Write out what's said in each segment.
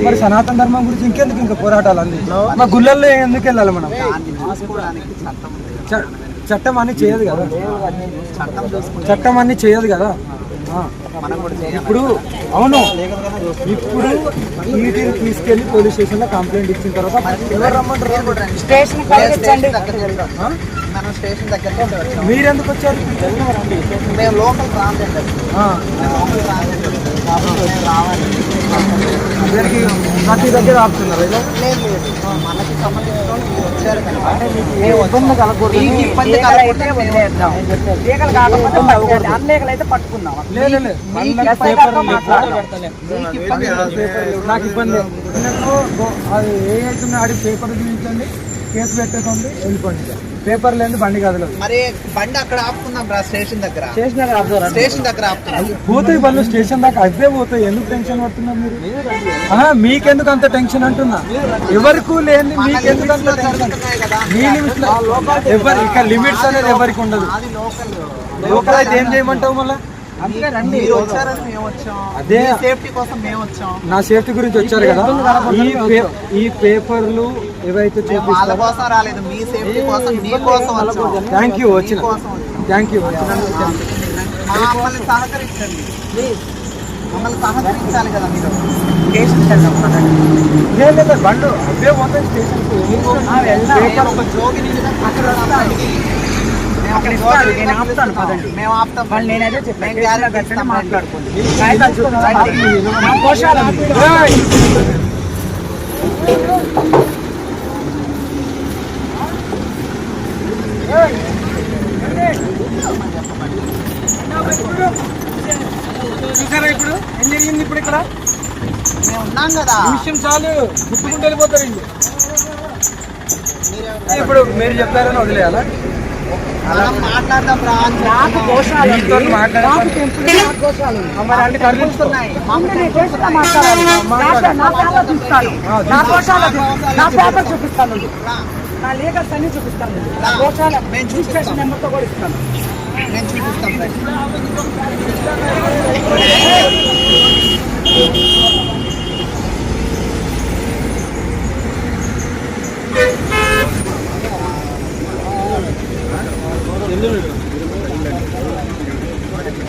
మరి సనాతన ధర్మం గురించి ఇంకెందుకు ఇంకా పోరాటాలు అంది? మా గుళ్ళల్లో ఎందుకు వెళ్ళాలి మనం? చట్టం అన్ని చేయదు కదా, చట్టం అన్ని చేయదు కదా. ఇప్పుడు అవును, ఇప్పుడు వీటిని తీసుకెళ్లి పోలీస్ స్టేషన్ లో కంప్లైంట్ ఇచ్చిన తర్వాత ఎవరు రమ్మంటారు? స్టేషన్ మీరెందుకు వచ్చారు? మేము లోకల్ అందరికి ప్రతి దగ్గర ఆపుతున్నారు. మనకి సంబంధించిన వచ్చారు అయితే పట్టుకున్నాం. నాకు ఇబ్బంది అది ఏదైతుందో ఆడి పేపర్ చూపించండి, కేసు పెట్టేసుకోండి, వెళ్ళిపోండి. పేపర్ లేదు బండి కదలదు. మరి బండి అక్కడ ఆపుకుందాం రా, స్టేషన్ దగ్గర. స్టేషన్ దగ్గర ఆపుతున్నాం. పోతాయి బండ్లు స్టేషన్ దాకా, అవే పోతాయి. ఎందుకు టెన్షన్ పడుతున్నారు మీరు? మీకెందుకు అంత టెన్షన్ అంటున్నా? ఎవరికి లేని మీకెందుకు అంత టెన్షన్? మీ లిమిట్స్ ఎవరు ఇక్కడ లిమిట్స్ అనేది ఎవరికి ఉండదు. లోకల్ అయితే ఏం చేయమంటావు మళ్ళీ? అదే సేఫ్టీ కోసం మేము వచ్చాం. నా సేఫ్టీ గురించి వచ్చారు కదా. ఈ పేపర్లు ఏవైతే వాళ్ళ కోసం రాలేదు, మీ సేఫ్టీ కోసం, మీ కోసం వచ్చాం. థ్యాంక్ యూ వచ్చిన, థ్యాంక్ యూ. మమ్మల్ని సహకరించండి, మమ్మల్ని సహకరించాలి కదా మీరు. స్టేషన్ బండ్లు అవే పోతాయి స్టేషన్కి. ఒక జోగిని అక్కడ నేను ఆపుతాను పదండి, మేము ఆపుతాం. నేనైతే చెప్పాను మాట్లాడుకోండి. చూసారా ఇప్పుడు ఏం జరిగింది? ఇప్పుడు ఇక్కడ మేము ఉన్నాం కదా, విషయం చాలు గుర్తుకుంటూ వెళ్ళిపోతారు. ఇప్పుడు మీరు చెప్పారని వదిలేయాలా? మాట్లాడదాం రా. చూపిస్తాను, నా లీగల్స్ అన్ని చూపిస్తాను. నెంబర్తో కూడా ఇస్తాను. నేను చూపిస్తాను.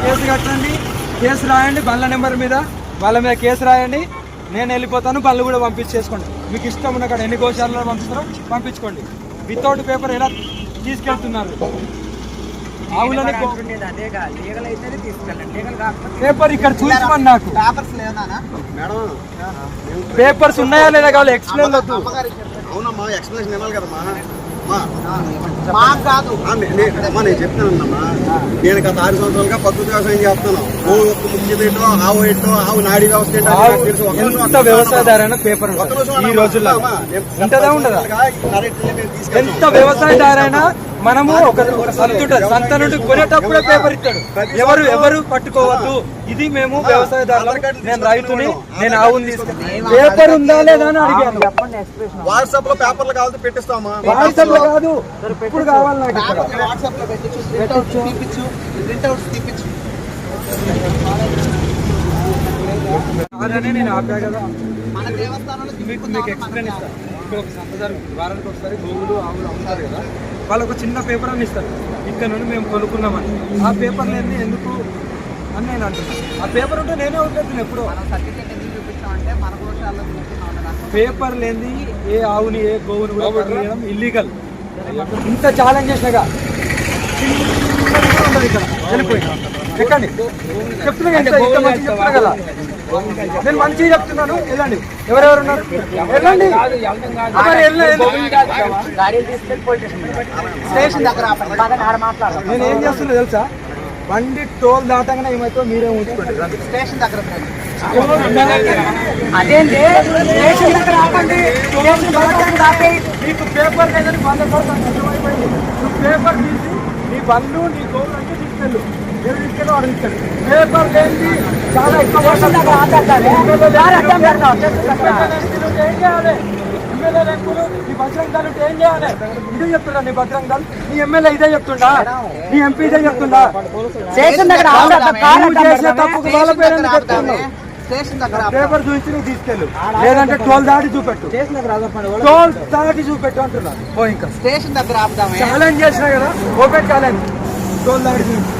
కేసు కట్టండి, కేసు రాయండి, బండ్ల నెంబర్ మీద వాళ్ళ మీద కేసు రాయండి. నేను వెళ్ళిపోతాను, బండ్లు కూడా పంపించేసుకోండి. మీకు ఇష్టం ఉన్న కాడ ఎన్ని గోశాలలో పంపిస్తారో పంపించుకోండి. వితౌట్ పేపర్ ఎలా తీసుకెళ్తున్నారు? ఆవులని పేపర్ ఇక్కడ చూసుకోండి. నాకు పేపర్స్ ఉన్నాయా లేదా కావాలి ఎక్స్ప్లెయిన్ వద్దు. అవునమ్మా, ఎక్స్ప్లెనేషన్ ఇవ్వాలి కదమ్మా. నేను చెప్తానమ్మా, నేను గత 6 సంవత్సరాలుగా ప్రకృతి వ్యవసాయం చేస్తాను. ముఖ్యమేటో ఆవు ఏంటో ఆవు నాడి వ్యవస్థ ఎంత వ్యవసాయదారైన పేపర్ ఈ రోజుల్లో ఉంటదా ఉండదా? ఎంత వ్యవసాయదారైనా మనము ఒక సంత నుండి కొనేటప్పుడే పేపర్ ఇస్తాడు. ఎవరు పట్టుకోవద్దు. ఇది మేము వ్యవసాయదారులు, నేను రైతుని, నేను ఆవుని తీసుకెళ్ళి పేపర్ ఉందా లేదా అని అడిగాను. వాట్సాప్ లో పేపర్లు కావాలి పెట్టిస్తామా? వాట్సాప్ లో కాదు, ఇప్పుడు కావాలి నాకు. అదనే నేను ఆపా కదా. మీకు ఎక్స్ప్లెయిన్ ఇస్తాను. ఇక్కడ ఒక సంత జరుగుతుంది, వారానికి ఒకసారి గోవులు ఆవులు అమ్ముతారు కదా, వాళ్ళకు చిన్న పేపర్ అని ఇస్తారు. ఇక్కడ నుండి మేము కొనుక్కున్నామని. ఆ పేపర్ లేని ఎందుకు అని నేను అంటున్నాను. ఆ పేపర్ ఉంటే నేనే వదిలేను. ఎప్పుడు పేపర్ లేని ఏ ఆవుని ఏ గోవుని కూడా పట్టడం ఇల్లీగల్. ఇంత ఛాలెంజ్ చేసినాగా ఉండదు ఇక్కడ. వెళ్ళిపోయి ఎక్కండి, చెప్తున్నా కదా, నేను మంచిగా చెప్తున్నాను. వెళ్ళండి, ఎవరెవరు ఉన్నారు వెళ్ళండి. నేను ఏం చేస్తున్నా తెలుసా? బండి టోల్ దాటగానే ఏమైతే మీరే ఉంచుకోండి. స్టేషన్ దగ్గర మీకు పేపర్ లేదని 100% నిజమైపోయింది. నువ్వు పేపర్ తీసి నీ బండ్లు నీ గోవులు అంటే తీసుకెళ్ళు, తీసుకెళ్ళి వాడు ఇస్తాడు. పేపర్ లేని చాలా ఎక్కువ ఏం చేయాలి? ఎమ్మెల్యే రంగులు నీ బజరంగ్ దళ్ ఏం చేయాలి? ఇదే చెప్తున్నా. నీ బజరంగ్ దళ్ నీ ఎమ్మెల్యే ఇదే చెప్తుండా? నీ ఎంపీ ఇదే చెప్తుండా? చేసే తప్పుకు వాళ్ళ పేరు చెప్తున్నావు. స్టేషన్ దగ్గర పేపర్ చూపించి నువ్వు తీసుకెళ్ళు, లేదంటే 12 దాటి చూపెట్టు, 12 దాటి చూపెట్టు అంటున్నాను. ఓ ఇంకా స్టేషన్ దగ్గర ఆపుదామే. ఛాలెంజ్ చేసినా కదా, ఓపెన్ ఛాలెంజ్ 12 దాటి చూపించు.